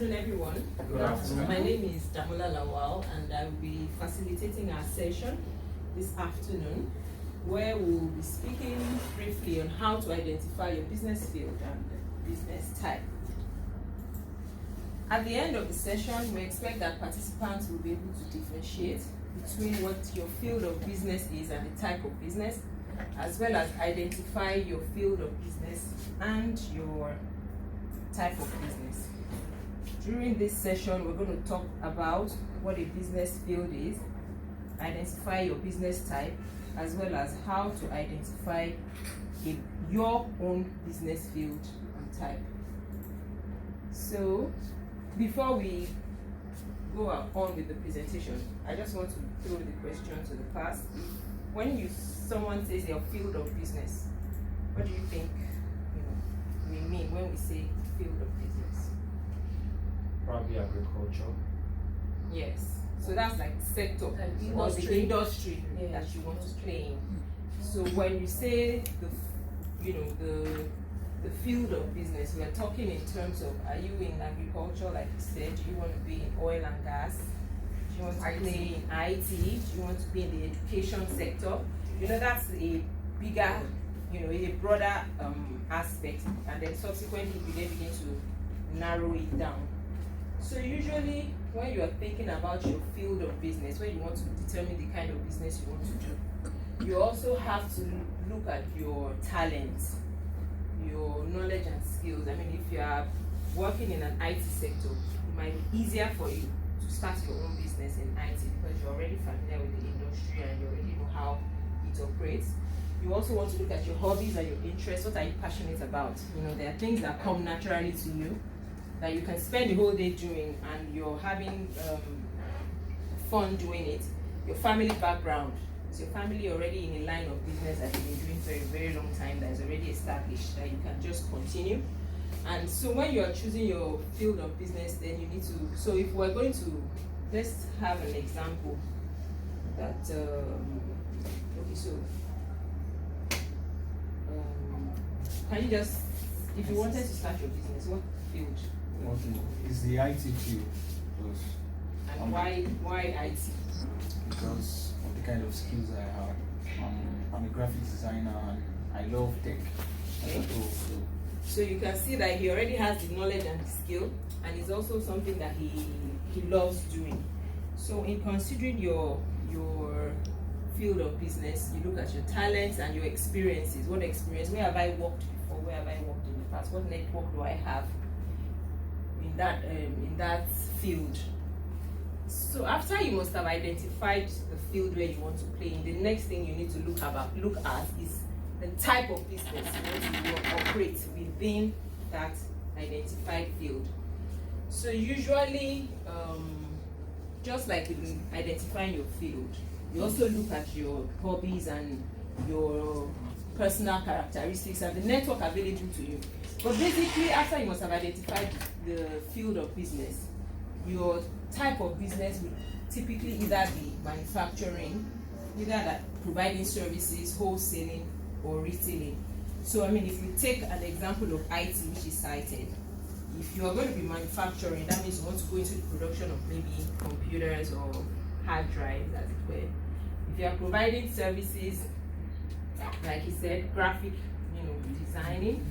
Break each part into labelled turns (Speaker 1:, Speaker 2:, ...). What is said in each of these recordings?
Speaker 1: afternoon, everyone.
Speaker 2: Good afternoon.
Speaker 1: My name is Adedamola Lawal, and I will be facilitating our session this afternoon, where we will be speaking briefly on how to identify your business field and business type. At the end of the session, we expect that participants will be able to differentiate between what your field of business is and the type of business, as well as identify your field of business and your type of business. During this session, we're going to talk about what a business field is, identify your business type, as well as how to identify your own business field and type. So, before we go on with the presentation, I just want to throw the question to the class. When someone says your field of business, what do you think we mean when we say field of business?
Speaker 2: Probably agriculture.
Speaker 1: Yes. So that's like the sector or the industry that you want to play in. So when you say the field of business, we are talking in terms of, are you in agriculture, like you said? Do you want to be in oil and gas? Do you want to play in IT? Do you want to be in the education sector? That's a bigger, a broader aspect, and then subsequently we then begin to narrow it down. So usually when you are thinking about your field of business, when you want to determine the kind of business you want to do, you also have to look at your talents, your knowledge and skills. I mean, if you are working in an IT sector, it might be easier for you to start your own business in IT because you're already familiar with the industry and you already know how it operates. You also want to look at your hobbies and your interests. What are you passionate about? There are things that come naturally to you that you can spend the whole day doing and you're having fun doing it. Your family background. Is your family already in a line of business that you've been doing for a very long time, that is already established, that you can just continue? And so when you are choosing your field of business, then you need to, so if we're going to, let's have an example that, can you just, if you wanted to start your business, what field?
Speaker 2: Okay, it's the IT field.
Speaker 1: And why IT?
Speaker 2: Because of the kind of skills I have. I'm a graphic designer and I love tech.
Speaker 1: Okay. So you can see that he already has the knowledge and the skill, and it's also something that he loves doing. So in considering your field of business, you look at your talents and your experiences. What experience? Where have I worked before? Where have I worked in the past? What network do I have in that field? So after you must have identified the field where you want to play in, the next thing you need to look at is the type of business you want to operate within that identified field. So usually, just like in identifying your field, you also look at your hobbies and your personal characteristics and the network available to you. But basically, after you must have identified the field of business, your type of business will typically either be manufacturing, either that providing services, wholesaling, or retailing. So I mean, if you take an example of IT, which is cited, if you are going to be manufacturing, that means you want to go into the production of maybe computers or hard drives, as it were. If you are providing services, like he said, graphic, designing.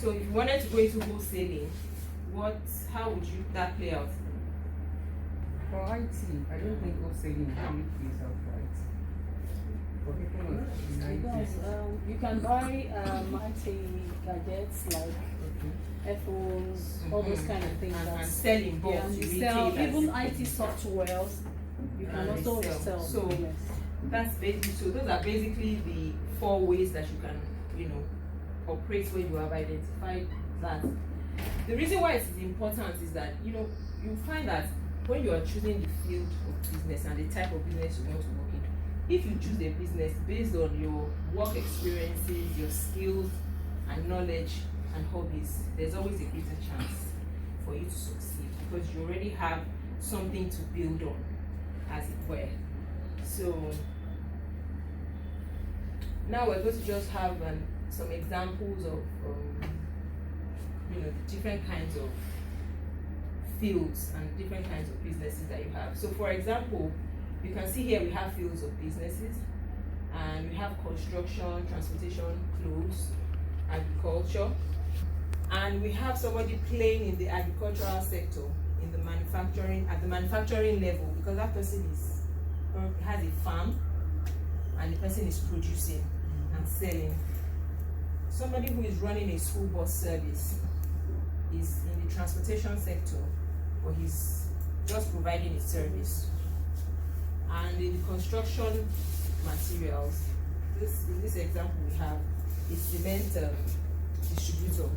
Speaker 1: So if you wanted to go into wholesaling, how would that play out?
Speaker 3: For IT, I don't think wholesaling really plays out for IT. For people in IT,
Speaker 4: you can buy IT gadgets like headphones, all those kind of things.
Speaker 1: And sell in bulk.
Speaker 4: Yeah, and you sell even IT softwares. You can also sell.
Speaker 1: So that's basically, so those are basically the 4 ways that you can, operate when you have identified that. The reason why it's important is that, you find that when you are choosing the field of business and the type of business you want to work in, if you choose a business based on your work experiences, your skills and knowledge and hobbies, there's always a greater chance for you to succeed because you already have something to build on, as it were. So now we're going to just have some examples of different kinds of fields and different kinds of businesses that you have. So for example, you can see here we have fields of businesses, and we have construction, transportation, clothes, agriculture, and we have somebody playing in the agricultural sector, in the manufacturing, at the manufacturing level, because that person has a farm and the person is producing and selling. Somebody who is running a school bus service is in the transportation sector, or he's just providing a service. And in the construction materials, in this example we have a cement distributor,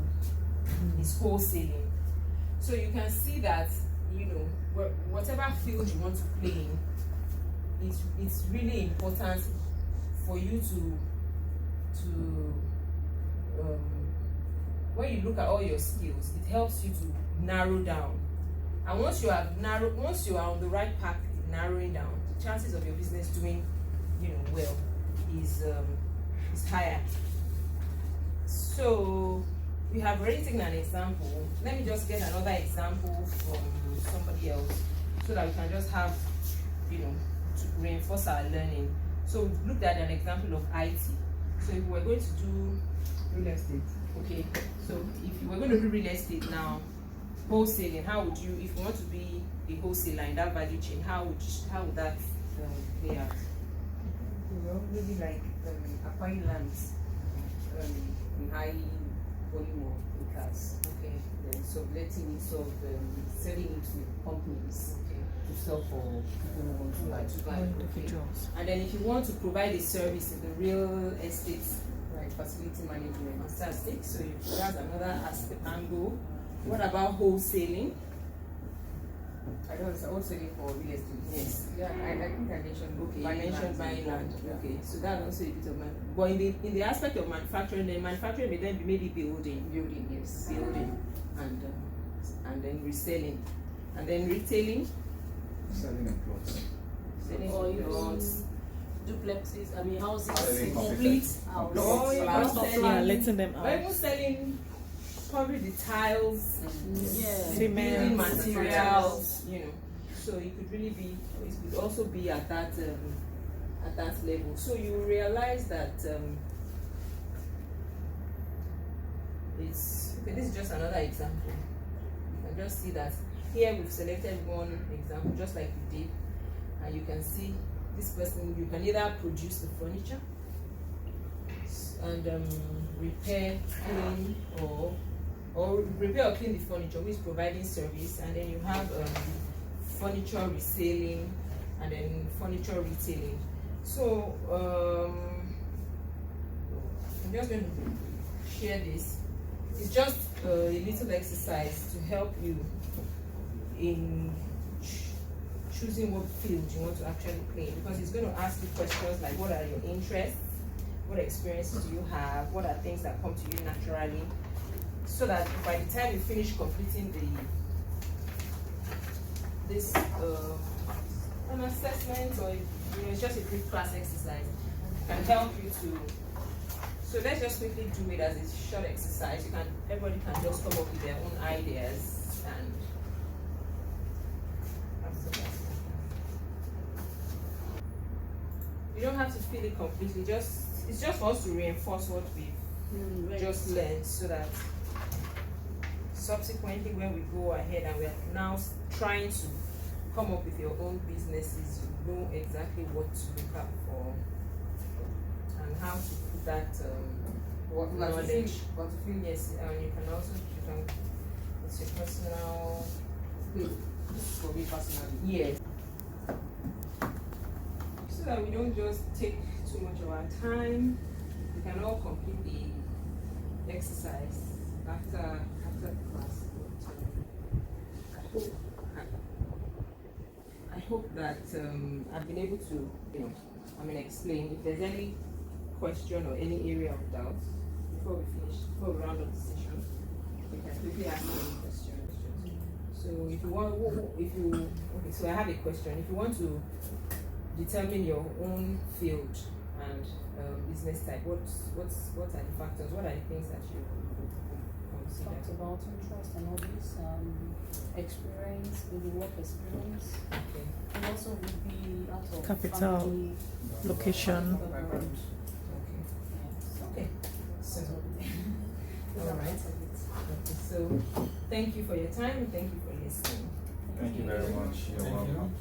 Speaker 1: is wholesaling. So you can see that, you know, whatever field you want to play in, it's really important for you to when you look at all your skills, it helps you to narrow down. And once you are on the right path in narrowing down, the chances of your business doing, you know, well is higher. So we have already taken an example. Let me just get another example from somebody else, so that we can just have, you know, to reinforce our learning. So we've looked at an example of IT. So if we're going to do
Speaker 3: Real estate.
Speaker 1: okay, so if you were going to do real estate now, wholesaling, how would you, if you want to be a wholesaler in that value chain, how would that play out?
Speaker 3: Well, maybe like acquiring lands in high volume of acres.
Speaker 1: Okay.
Speaker 3: Then subletting it, selling it to companies to sell for people who want to buy.
Speaker 1: Individuals. And then if you want to provide a service in the real estate,
Speaker 3: Like facility management.
Speaker 1: fantastic. So that's another angle. What about wholesaling?
Speaker 3: I don't know, wholesaling for real estate.
Speaker 1: Yes.
Speaker 3: Yeah, I think I mentioned
Speaker 1: Okay, you mentioned buying land.
Speaker 3: Yeah.
Speaker 1: Okay, so that's also a bit of but in the aspect of manufacturing, then manufacturing may then be maybe building,
Speaker 3: Yes.
Speaker 1: and then reselling, and then retailing,
Speaker 2: Selling and clothes.
Speaker 1: selling
Speaker 4: Or you
Speaker 1: clothes.
Speaker 4: duplexes, houses,
Speaker 2: Selling
Speaker 4: complete
Speaker 2: house.
Speaker 1: Oh, you
Speaker 4: house.
Speaker 1: can
Speaker 4: Flats.
Speaker 1: sell
Speaker 5: Yeah, letting them
Speaker 1: or
Speaker 5: out.
Speaker 1: even selling probably the tiles,
Speaker 4: Yeah.
Speaker 1: building
Speaker 5: Cement.
Speaker 1: materials, you know. So it could really be, it could also be at that level. So you realize that it's okay. This is just another example. You can just see that here we've selected one example, just like we did, and you can see this person. You can either produce the furniture and repair, clean, or repair or clean the furniture, which is providing service, and then you have furniture reselling, and then furniture retailing. So I'm just going to share this. It's just a little exercise to help you in choosing what field you want to actually play, because it's going to ask you questions like, what are your interests, what experiences do you have, what are things that come to you naturally, so that by the time you finish completing this an assessment, or it's just a brief class exercise, can help you to. So let's just quickly do it as a short exercise. Everybody can just come up with their own ideas and. You don't have to fill it completely. It's just for us to reinforce what we've just learned, so that subsequently when we go ahead and we are now trying to come up with your own businesses, you know exactly what to look out for and how to put that knowledge. Yes, and you can also it's your personal.
Speaker 3: For me personally.
Speaker 1: Yes. So that we don't just take too much of our time, we can all complete the exercise after the class. I hope that I've been able to, explain. If there's any question or any area of doubt before we round up the session, we can quickly ask any questions. So so I have a question. If you want to determine your own field and business type, what are the factors? What are the things that you consider?
Speaker 4: talked about interest and all this, experience, maybe work experience,
Speaker 1: Okay.
Speaker 4: and also would be out of
Speaker 5: Capital.
Speaker 4: family
Speaker 5: Location.
Speaker 4: background.
Speaker 1: Okay.
Speaker 4: Yes.
Speaker 1: Okay. So,
Speaker 4: Those
Speaker 1: all
Speaker 4: are
Speaker 1: right.
Speaker 4: parts of it.
Speaker 1: Okay. So, thank you for your time and thank you for listening.
Speaker 2: Thank you very much. You're
Speaker 3: Thank you.
Speaker 2: welcome.